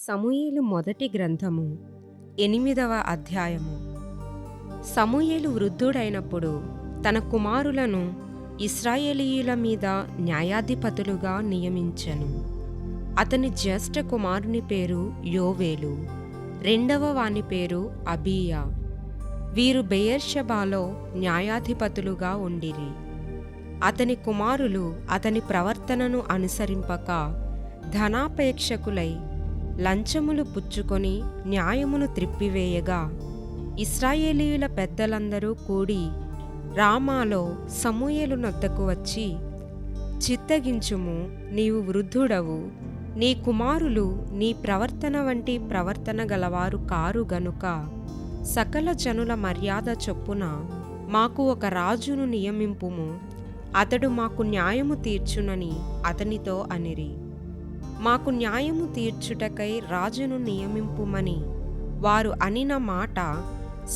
సమూయేలు మొదటి గ్రంథము 8వ అధ్యాయము. సమూయేలు వృద్ధుడైనప్పుడు తన కుమారులను ఇశ్రాయేలీయుల మీద న్యాయాధిపతులుగా నియమించెను. అతని జ్యేష్ఠ కుమారుని పేరు యోవేలు, రెండవ వాని పేరు అబీయా. వీరు బెయేర్షెబాలో న్యాయాధిపతులుగా ఉండిరి. అతని కుమారులు అతని ప్రవర్తనను అనుసరింపక ధనాపేక్షకులై లంచములు పుచ్చుకొని న్యాయమును త్రిప్పివేయగా, ఇశ్రాయేలీయుల పెద్దలందరూ కూడి రామాలో సమూయేలు నొద్దకు వచ్చి, చిత్తగించుము, నీవు వృద్ధుడవు, నీ కుమారులు నీ ప్రవర్తన వంటి ప్రవర్తన గలవారు కారు గనుక సకల జనుల మర్యాద చొప్పున మాకు ఒక రాజును నియమింపుము, అతడు మాకు న్యాయము తీర్చునని అతనితో అనిరి. మాకు న్యాయము తీర్చుటకై రాజును నియమింపుమని వారు అనిన మాట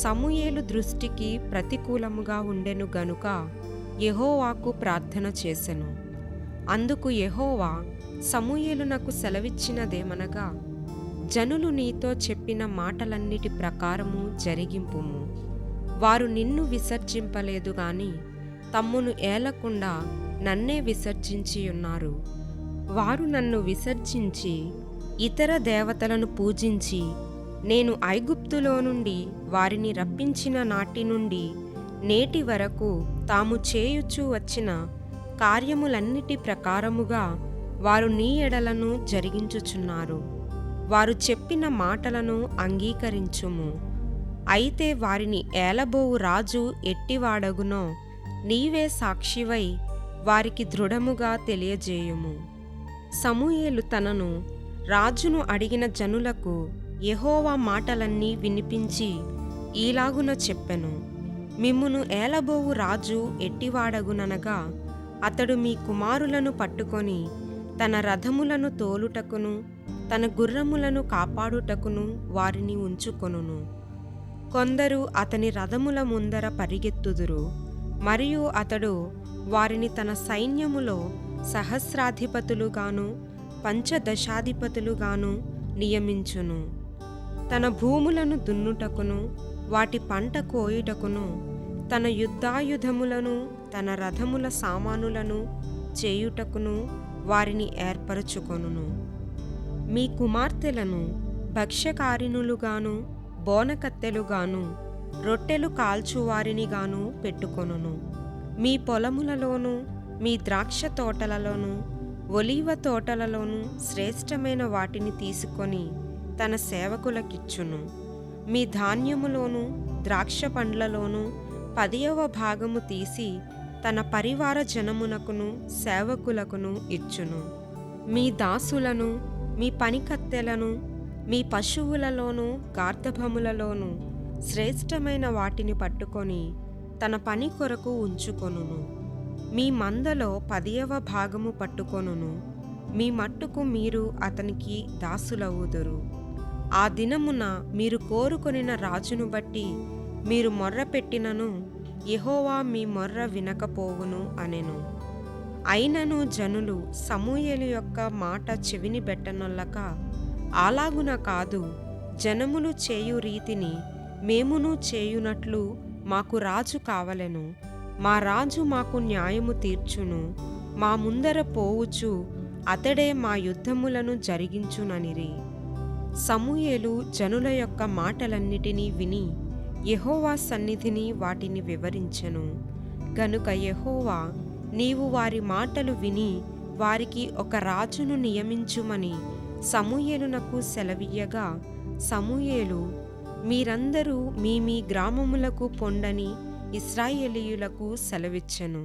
సమూయేలు దృష్టికి ప్రతికూలముగా ఉండెను గనుక యెహోవాకు ప్రార్థన చేసెను. అందుకు యెహోవా సమూయేలునకు సెలవిచ్చినదేమనగా, జనులు నీతో చెప్పిన మాటలన్నిటి ప్రకారము జరిగింపుము. వారు నిన్ను విసర్జింపలేదు గాని తమ్మును ఏలకుండా నన్నే విసర్జించియున్నారు. వారు నన్ను విసర్జించి ఇతర దేవతలను పూజించి, నేను ఐగుప్తులో నుండి వారిని రప్పించిన నాటి నుండి నేటి వరకు తాము చేయుచూ వచ్చిన కార్యములన్నిటి ప్రకారముగా వారు నీ ఎడలను జరిగించుచున్నారు. వారు చెప్పిన మాటలను అంగీకరించుము. అయితే వారిని ఏలబోవు రాజు ఎట్టివాడగునో నీవే సాక్షివై వారికి దృఢముగా తెలియజేయుము. సమూయేలు తనను రాజును అడిగిన జనులకు యెహోవా మాటలన్నీ వినిపించి ఈలాగున చెప్పెను. మిమ్మును ఏలబోవు రాజు ఎట్టివాడగుననగా, అతడు మీ కుమారులను పట్టుకొని తన రథములను తోలుటకును తన గుర్రములను కాపాడుటకును వారిని ఉంచుకొనును. కొందరు అతని రథముల ముందర పరిగెత్తుదురు, మరియు అతడు వారిని తన సైన్యములో సహస్రాధిపతులుగాను పంచదశాధిపతులుగాను నియమించును. తన భూములను దున్నుటకును వాటి పంట కోయుటకును తన యుద్ధాయుధములను తన రథముల సామానులను చేయుటకును వారిని ఏర్పరచుకొనును. మీ కుమార్తెలను భక్ష్యకారిణులుగాను బోనకత్తెలుగాను రొట్టెలు కాల్చువారినిగాను పెట్టుకొనును. మీ పొలములలోను మీ ద్రాక్ష తోటలలోను ఒలీవ తోటలలోను శ్రేష్టమైన వాటిని తీసుకొని తన సేవకులకిచ్చును. మీ ధాన్యములోను ద్రాక్ష పండ్లలోను 10వ భాగము తీసి తన పరివార జనమునకును సేవకులకును ఇచ్చును. మీ దాసులను మీ పనికత్తెలను మీ పశువులలోను గార్ధబములలోను శ్రేష్టమైన వాటిని పట్టుకొని తన పని కొరకు ఉంచుకొనును. మీ మందలో 10వ భాగము పట్టుకొనును. మీ మట్టుకు మీరు అతనికి దాసులవుదురు. ఆ దినమున మీరు కోరుకొనిన రాజును బట్టి మీరు మొర్ర పెట్టినను యెహోవా మీ మొర్ర వినకపోవును అనెను. అయినను జనులు సమూయేలు యొక్క మాట చెవిని బెట్టనొల్లక, అలాగున కాదు, జనములు చేయు రీతిని మేమును చేయునట్లు మాకు రాజు కావలెను. మా రాజు మాకు న్యాయము తీర్చును. మా ముందర పోవుచు అతడే మా యుద్ధములను జరిగించుననిరి. సమూయేలు జనుల యొక్క మాటలన్నిటినీ విని యెహోవా సన్నిధిని వాటిని వివరించెను. గనుక యెహోవా, నీవు వారి మాటలు విని వారికి ఒక రాజును నియమించుమని సమూయేలునకు సెలవియ్యగా, సమూయేలు, మీరందరూ మీ మీ గ్రామములకు పొండని ఇశ్రాయేలీయులకు సెలవిచ్చెను.